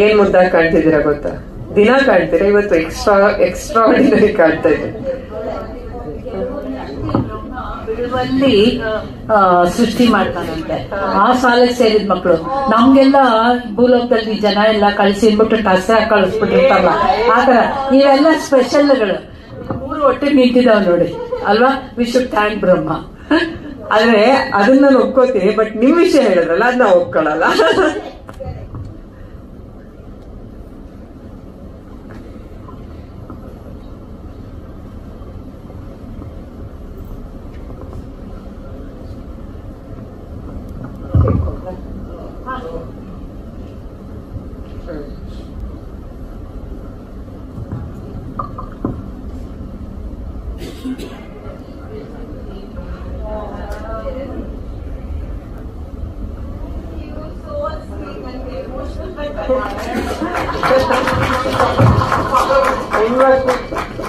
ಏನ್ ಮುದ್ದಾಗಿ ಕಾಣ್ತಿದ್ದೀರಾ ಗೊತ್ತಾ? ದಿನ ಕಾಣ್ತೀರಾ, ಇವತ್ತು ಎಕ್ಸ್ಟ್ರಾರ್ಡಿನರಿ ಕಾಣ್ತಾ ಇದೆ. ಬಿಡುವಲ್ಲಿ ಸೃಷ್ಟಿ ಮಾಡ್ತಾನಂತೆ. ಆ ಸಾಲಕ್ಕೆ ಸೇರಿದ ಮಕ್ಕಳು. ನಮ್ಗೆಲ್ಲ ಭೂಲೋಕದಲ್ಲಿ ಜನ ಎಲ್ಲ ಕಳಿಸಿ ಅಂದ್ಬಿಟ್ಟು ಟಸ್ರೆ ಕಳಿಸ್ಬಿಟ್ಟಿರ್ತಾರಲ್ಲ, ಆತರ ಇವೆಲ್ಲ ಸ್ಪೆಷಲ್ಗಳು. ಮೂರು ಒಟ್ಟಿಗೆ ನಿಂತಿದಾವ್ ನೋಡಿ ಅಲ್ವಾ. ವಿ ಶುಡ್ ಥ್ಯಾಂಕ್ ಬ್ರಹ್ಮ. ಆದ್ರೆ ಅದನ್ನ ನಾನು ಒಪ್ಕೋತೀನಿ, ಬಟ್ ನಿಮ್ ವಿಷಯ ಹೇಳಿದ್ರಲ್ಲ ಅದ್ ನಾವು ಒಪ್ಕೊಳ್ಳಲ್ಲ.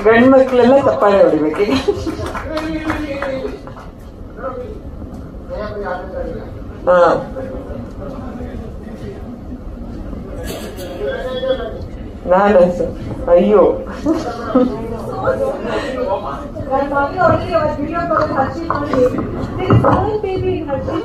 ಗಂಡ್ಮಕ್ಳೆಲ್ಲ ತಪ್ಪಾಳೆ ಹೊಡಿಬೇಕು. ನಾನು ಅಯ್ಯೋ video call Harshit. There is one baby in Harshit.